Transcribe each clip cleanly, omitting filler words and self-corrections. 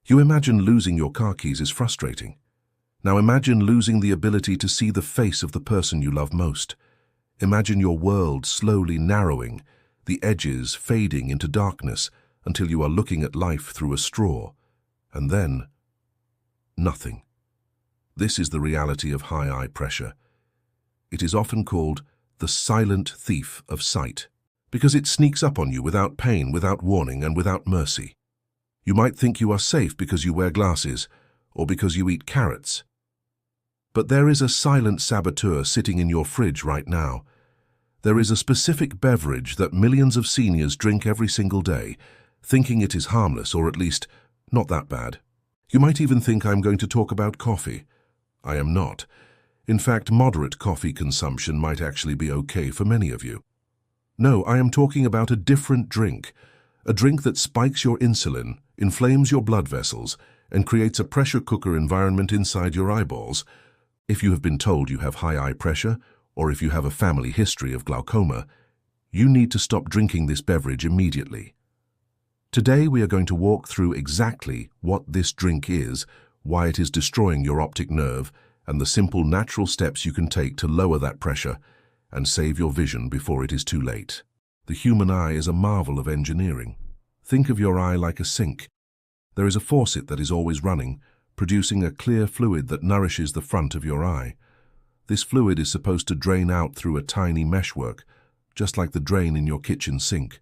You imagine losing your car keys is frustrating. Now imagine losing the ability to see the face of the person you love most. Imagine your world slowly narrowing, the edges fading into darkness until you are looking at life through a straw. And then, nothing. This is the reality of high eye pressure. It is often called the silent thief of sight, because it sneaks up on you without pain, without warning, and without mercy. You might think you are safe because you wear glasses, or because you eat carrots. But there is a silent saboteur sitting in your fridge right now. There is a specific beverage that millions of seniors drink every single day, thinking it is harmless, or at least not that bad. You might even think I'm going to talk about coffee. I am not. In fact, moderate coffee consumption might actually be okay for many of you. No, I am talking about a different drink. A drink that spikes your insulin, inflames your blood vessels, and creates a pressure cooker environment inside your eyeballs. If you have been told you have high eye pressure, or if you have a family history of glaucoma, you need to stop drinking this beverage immediately. Today we are going to walk through exactly what this drink is, why it is destroying your optic nerve, and the simple natural steps you can take to lower that pressure and save your vision before it is too late. The human eye is a marvel of engineering. Think of your eye like a sink. There is a faucet that is always running, producing a clear fluid that nourishes the front of your eye. This fluid is supposed to drain out through a tiny meshwork, just like the drain in your kitchen sink.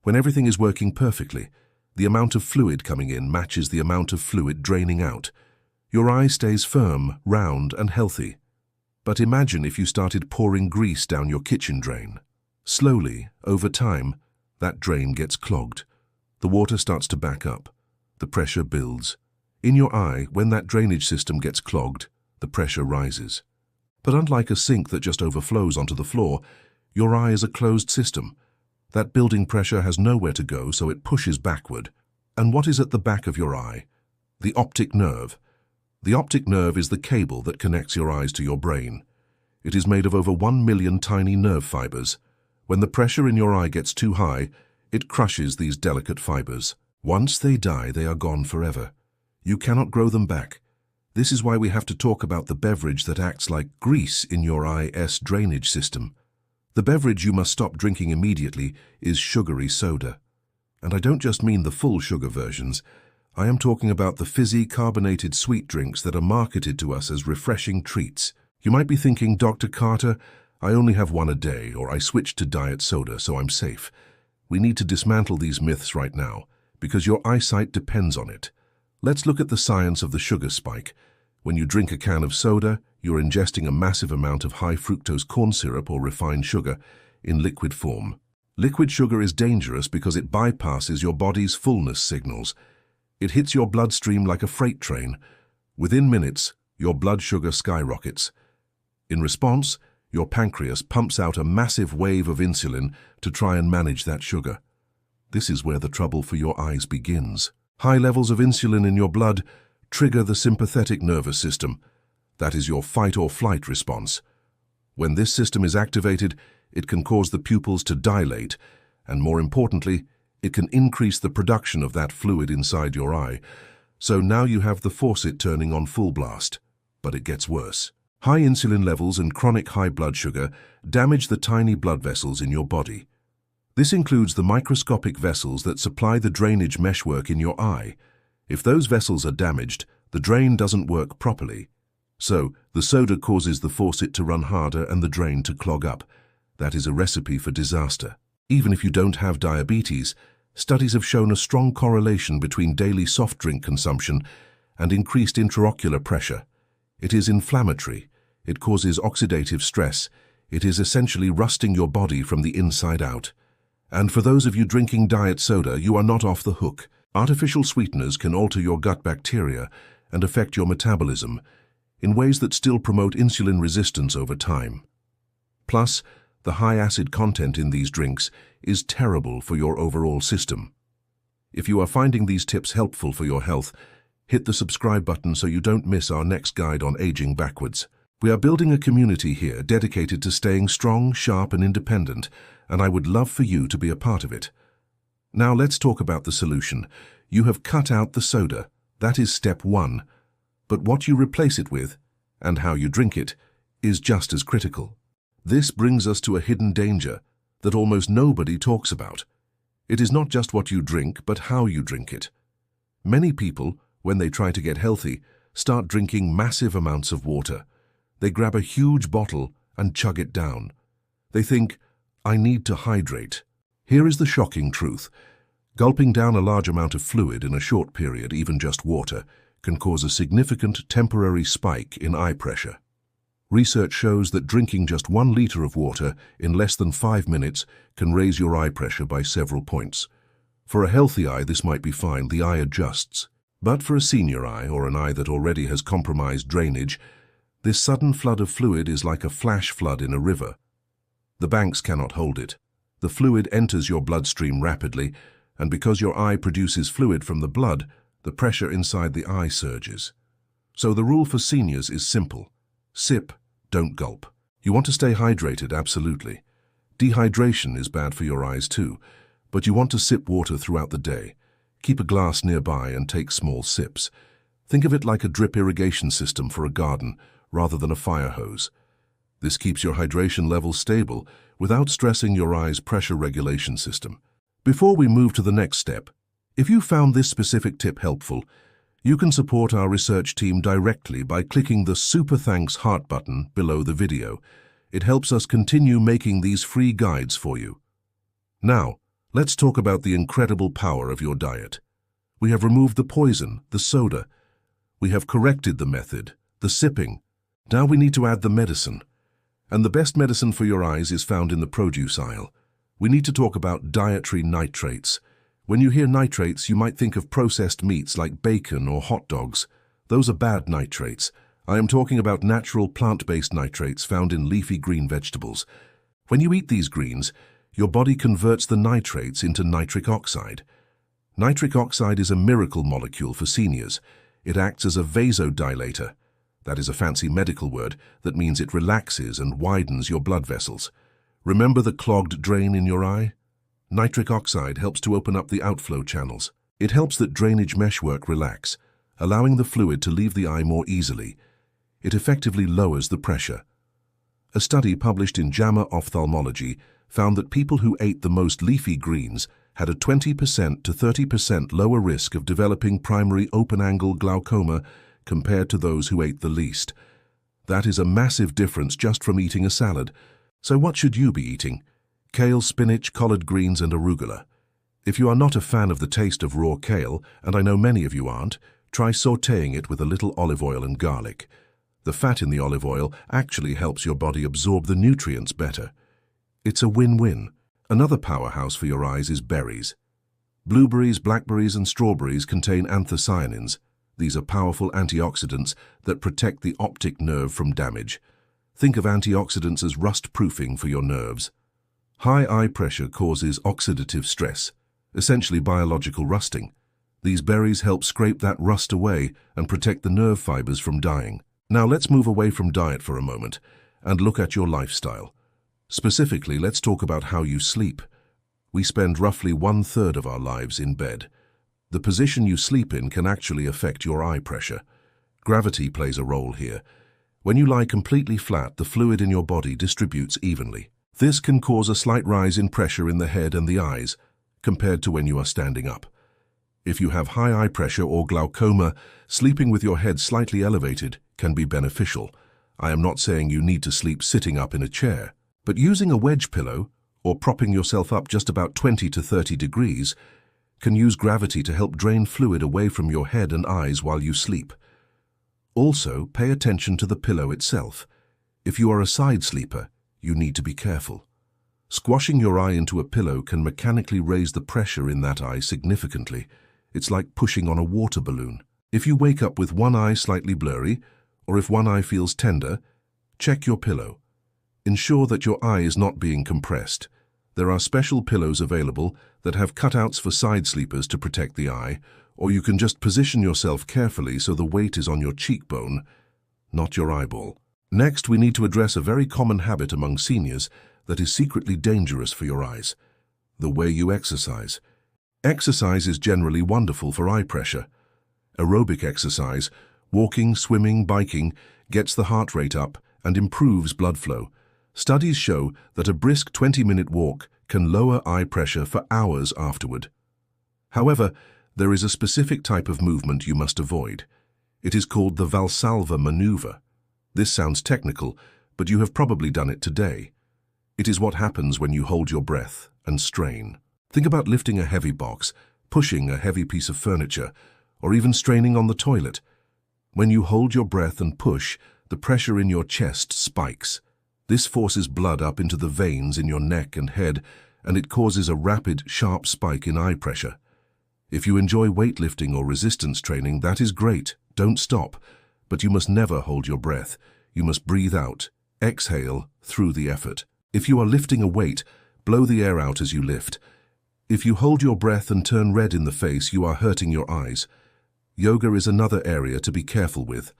When everything is working perfectly, the amount of fluid coming in matches the amount of fluid draining out. Your eye stays firm, round, and healthy. But imagine if you started pouring grease down your kitchen drain. Slowly, over time, that drain gets clogged. The water starts to back up. The pressure builds. In your eye, when that drainage system gets clogged, the pressure rises. But unlike a sink that just overflows onto the floor, your eye is a closed system. That building pressure has nowhere to go, so it pushes backward. And what is at the back of your eye? The optic nerve. The optic nerve is the cable that connects your eyes to your brain. It is made of over 1 million tiny nerve fibers. When the pressure in your eye gets too high, it crushes these delicate fibers. Once they die, they are gone forever. You cannot grow them back. This is why we have to talk about the beverage that acts like grease in your eye's drainage system. The beverage you must stop drinking immediately is sugary soda. And I don't just mean the full sugar versions. I am talking about the fizzy, carbonated sweet drinks that are marketed to us as refreshing treats. You might be thinking, Dr. Carter, I only have one a day, or I switched to diet soda, so I'm safe. We need to dismantle these myths right now, because your eyesight depends on it. Let's look at the science of the sugar spike. When you drink a can of soda, you're ingesting a massive amount of high fructose corn syrup or refined sugar in liquid form. Liquid sugar is dangerous because it bypasses your body's fullness signals. It hits your bloodstream like a freight train. Within minutes, your blood sugar skyrockets. In response, your pancreas pumps out a massive wave of insulin to try and manage that sugar. This is where the trouble for your eyes begins. High levels of insulin in your blood trigger the sympathetic nervous system. That is your fight or flight response. When this system is activated, it can cause the pupils to dilate, and more importantly, it can increase the production of that fluid inside your eye. So now you have the faucet turning on full blast. But it gets worse. High insulin levels and chronic high blood sugar damage the tiny blood vessels in your body. This includes the microscopic vessels that supply the drainage meshwork in your eye. If those vessels are damaged, the drain doesn't work properly. So, the soda causes the faucet to run harder and the drain to clog up. That is a recipe for disaster. Even if you don't have diabetes, studies have shown a strong correlation between daily soft drink consumption and increased intraocular pressure. It is inflammatory. It causes oxidative stress. It is essentially rusting your body from the inside out. And for those of you drinking diet soda, you are not off the hook. Artificial sweeteners can alter your gut bacteria and affect your metabolism in ways that still promote insulin resistance over time. Plus, the high acid content in these drinks is terrible for your overall system. If you are finding these tips helpful for your health, hit the subscribe button so you don't miss our next guide on aging backwards. We are building a community here dedicated to staying strong, sharp, and independent, and I would love for you to be a part of it. Now let's talk about the solution. You have cut out the soda, That is step one. But what you replace it with, and how you drink it, is just as critical. This brings us to a hidden danger that almost nobody talks about. It is not just what you drink, but how you drink it. Many people, when they try to get healthy, start drinking massive amounts of water. They grab a huge bottle and chug it down. They think, I need to hydrate. Here is the shocking truth. Gulping down a large amount of fluid in a short period, even just water, can cause a significant temporary spike in eye pressure. Research shows that drinking just 1 liter of water in less than 5 minutes can raise your eye pressure by several points. For a healthy eye, this might be fine, the eye adjusts. But for a senior eye, or an eye that already has compromised drainage, this sudden flood of fluid is like a flash flood in a river. The banks cannot hold it. The fluid enters your bloodstream rapidly, and because your eye produces fluid from the blood, the pressure inside the eye surges. So the rule for seniors is simple. Sip, don't gulp. You want to stay hydrated, absolutely. Dehydration is bad for your eyes too, but you want to sip water throughout the day. Keep a glass nearby and take small sips. Think of it like a drip irrigation system for a garden, rather than a fire hose. This keeps your hydration levels stable without stressing your eye's pressure regulation system. Before we move to the next step, if you found this specific tip helpful, you can support our research team directly by clicking the Super Thanks heart button below the video. It helps us continue making these free guides for you. Now, let's talk about the incredible power of your diet. We have removed the poison, the soda. We have corrected the method, the sipping. Now we need to add the medicine. And the best medicine for your eyes is found in the produce aisle. We need to talk about dietary nitrates. When you hear nitrates, you might think of processed meats like bacon or hot dogs. Those are bad nitrates. I am talking about natural plant-based nitrates found in leafy green vegetables. When you eat these greens, your body converts the nitrates into nitric oxide. Nitric oxide is a miracle molecule for seniors. It acts as a vasodilator. That is a fancy medical word that means it relaxes and widens your blood vessels. Remember the clogged drain in your eye? Nitric oxide helps to open up the outflow channels. It helps that drainage meshwork relax, allowing the fluid to leave the eye more easily. It effectively lowers the pressure. A study published in JAMA Ophthalmology found that people who ate the most leafy greens had a 20% to 30% lower risk of developing primary open-angle glaucoma compared to those who ate the least. That is a massive difference just from eating a salad. So what should you be eating? Kale, spinach, collard greens, and arugula. If you are not a fan of the taste of raw kale, and I know many of you aren't, try sautéing it with a little olive oil and garlic. The fat in the olive oil actually helps your body absorb the nutrients better. It's a win-win. Another powerhouse for your eyes is berries. Blueberries, blackberries, and strawberries contain anthocyanins. These are powerful antioxidants that protect the optic nerve from damage. Think of antioxidants as rust-proofing for your nerves. High eye pressure causes oxidative stress, essentially biological rusting. These berries help scrape that rust away and protect the nerve fibers from dying. Now let's move away from diet for a moment and look at your lifestyle. Specifically, let's talk about how you sleep. We spend roughly 1/3 of our lives in bed. The position you sleep in can actually affect your eye pressure. Gravity plays a role here. When you lie completely flat, the fluid in your body distributes evenly. This can cause a slight rise in pressure in the head and the eyes, compared to when you are standing up. If you have high eye pressure or glaucoma, sleeping with your head slightly elevated can be beneficial. I am not saying you need to sleep sitting up in a chair, but using a wedge pillow or propping yourself up just about 20 to 30 degrees can use gravity to help drain fluid away from your head and eyes while you sleep. Also, pay attention to the pillow itself. If you are a side sleeper, you need to be careful. Squashing your eye into a pillow can mechanically raise the pressure in that eye significantly. It's like pushing on a water balloon. If you wake up with one eye slightly blurry, or if one eye feels tender, check your pillow. Ensure that your eye is not being compressed. There are special pillows available that have cutouts for side sleepers to protect the eye, or you can just position yourself carefully so the weight is on your cheekbone, not your eyeball. Next, we need to address a very common habit among seniors that is secretly dangerous for your eyes: the way you exercise. Exercise is generally wonderful for eye pressure, Aerobic exercise, walking, swimming, biking, gets the heart rate up and improves blood flow. Studies show that a brisk 20-minute walk can lower eye pressure for hours afterward. However, there is a specific type of movement you must avoid. It is called the Valsalva maneuver. This sounds technical, but you have probably done it today. It is what happens when you hold your breath and strain. Think about lifting a heavy box, pushing a heavy piece of furniture, or even straining on the toilet. When you hold your breath and push, the pressure in your chest spikes. This forces blood up into the veins in your neck and head, and it causes a rapid, sharp spike in eye pressure. If you enjoy weightlifting or resistance training, that is great. Don't stop. But you must never hold your breath. You must breathe out, exhale through the effort. If you are lifting a weight, blow the air out as you lift. If you hold your breath and turn red in the face, you are hurting your eyes. Yoga is another area to be careful with.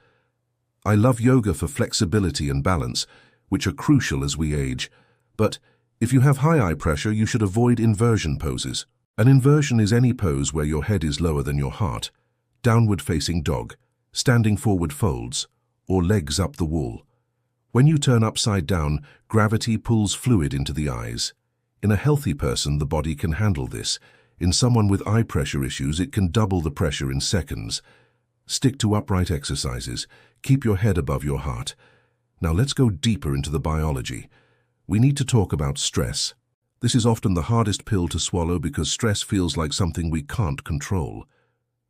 I love yoga for flexibility and balance, which are crucial as we age. But if you have high eye pressure, you should avoid inversion poses. An inversion is any pose where your head is lower than your heart, downward-facing dog, standing forward folds, or legs up the wall. When you turn upside down, gravity pulls fluid into the eyes. In a healthy person, the body can handle this. In someone with eye pressure issues, it can double the pressure in seconds. Stick to upright exercises. Keep your head above your heart. Now let's go deeper into the biology. We need to talk about stress. This is often the hardest pill to swallow because stress feels like something we can't control.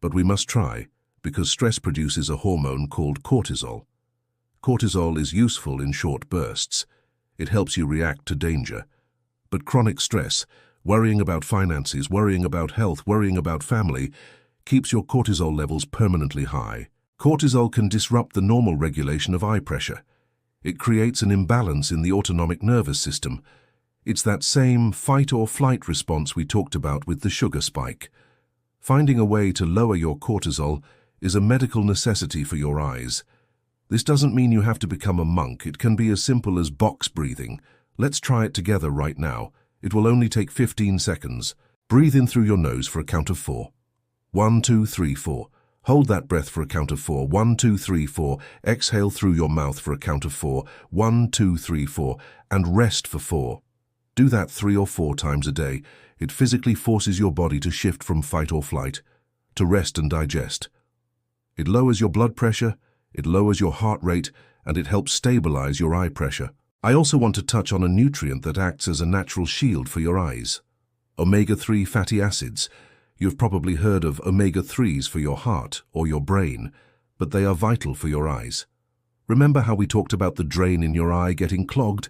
But we must try, because stress produces a hormone called cortisol. Cortisol is useful in short bursts. It helps you react to danger. But chronic stress, worrying about finances, worrying about health, worrying about family, keeps your cortisol levels permanently high. Cortisol can disrupt the normal regulation of eye pressure. It creates an imbalance in the autonomic nervous system. It's that same fight or flight response we talked about with the sugar spike. Finding a way to lower your cortisol is a medical necessity for your eyes. This doesn't mean you have to become a monk. It can be as simple as box breathing. Let's try it together right now. It will only take 15 seconds. Breathe in through your nose for a count of 4. 1, 2, 3, 4. Hold that breath for a count of 4. 1, 2, 3, 4. Exhale through your mouth for a count of 4. 1, 2, 3, 4. And rest for 4. Do that 3 or 4 times a day. It physically forces your body to shift from fight or flight to rest and digest. It lowers your blood pressure, it lowers your heart rate, and it helps stabilize your eye pressure. I also want to touch on a nutrient that acts as a natural shield for your eyes. Omega-3 fatty acids. You've probably heard of omega-3s for your heart or your brain, but they are vital for your eyes. Remember how we talked about the drain in your eye getting clogged?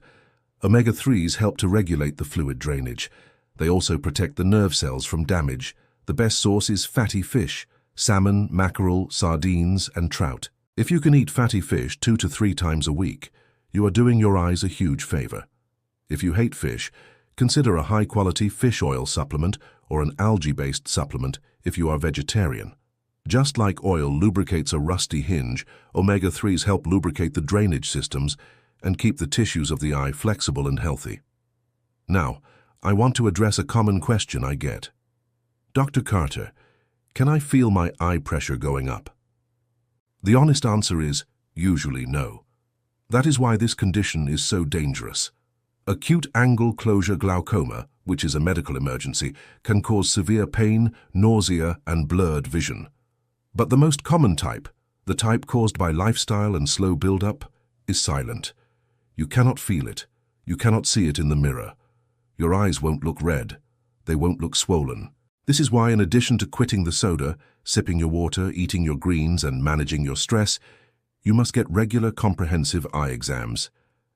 Omega-3s help to regulate the fluid drainage. They also protect the nerve cells from damage. The best source is fatty fish, salmon, mackerel, sardines, and trout. If you can eat fatty fish 2 to 3 times a week, you are doing your eyes a huge favor. If you hate fish, consider a high-quality fish oil supplement or an algae-based supplement if you are vegetarian. Just like oil lubricates a rusty hinge, omega-3s help lubricate the drainage systems and keep the tissues of the eye flexible and healthy. Now, I want to address a common question I get. Dr. Carter, can I feel my eye pressure going up? The honest answer is usually no. That is why this condition is so dangerous. Acute angle closure glaucoma, which is a medical emergency, can cause severe pain, nausea, and blurred vision. But the most common type, the type caused by lifestyle and slow build-up, is silent. You cannot feel it. You cannot see it in the mirror. Your eyes won't look red. They won't look swollen. This is why, in addition to quitting the soda, sipping your water, eating your greens, and managing your stress, you must get regular comprehensive eye exams.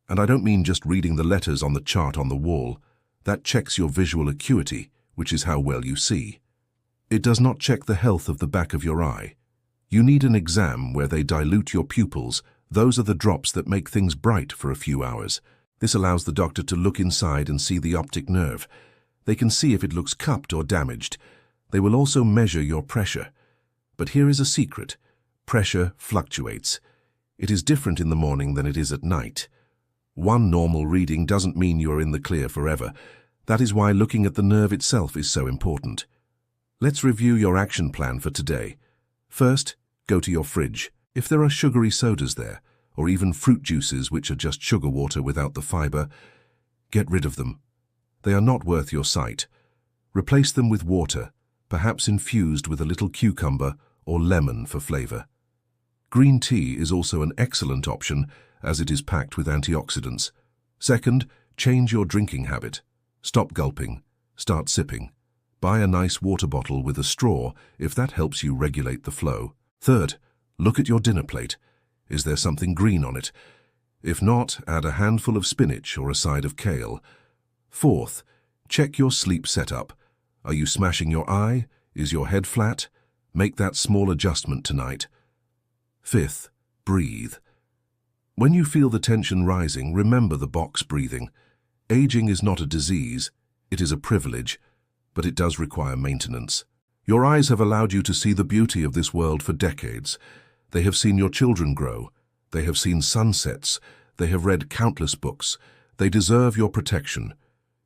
And I don't mean just reading the letters on the chart on the wall. That checks your visual acuity, which is how well you see. It does not check the health of the back of your eye. You need an exam where they dilute your pupils. Those are the drops that make things bright for a few hours. This allows the doctor to look inside and see the optic nerve. They can see if it looks cupped or damaged. They will also measure your pressure. But here is a secret. Pressure fluctuates. It is different in the morning than it is at night. One normal reading doesn't mean you are in the clear forever. That is why looking at the nerve itself is so important. Let's review your action plan for today. First, go to your fridge. If there are sugary sodas there, or even fruit juices which are just sugar water without the fiber, get rid of them. They are not worth your sight. Replace them with water, perhaps infused with a little cucumber or lemon for flavor. Green tea is also an excellent option as it is packed with antioxidants. Second, change your drinking habit. Stop gulping. Start sipping. Buy a nice water bottle with a straw if that helps you regulate the flow. Third, look at your dinner plate. Is there something green on it? If not, add a handful of spinach or a side of kale. Fourth, check your sleep setup. Are you smashing your eye? Is your head flat? Make that small adjustment tonight. Fifth, breathe. When you feel the tension rising, remember the box breathing. Aging is not a disease, it is a privilege, but it does require maintenance. Your eyes have allowed you to see the beauty of this world for decades. They have seen your children grow. They have seen sunsets. They have read countless books. They deserve your protection.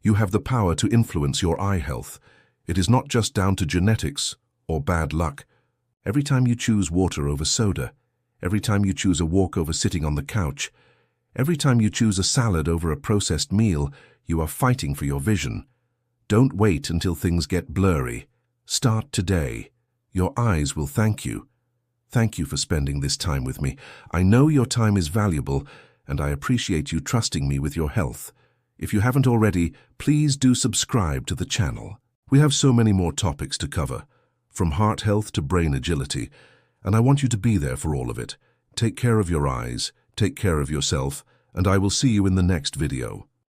You have the power to influence your eye health. It is not just down to genetics or bad luck. Every time you choose water over soda, every time you choose a walk over sitting on the couch, every time you choose a salad over a processed meal, you are fighting for your vision. Don't wait until things get blurry. Start today. Your eyes will thank you. Thank you for spending this time with me. I know your time is valuable, and I appreciate you trusting me with your health. If you haven't already, please do subscribe to the channel. We have so many more topics to cover, from heart health to brain agility, and I want you to be there for all of it. Take care of your eyes, take care of yourself, and I will see you in the next video.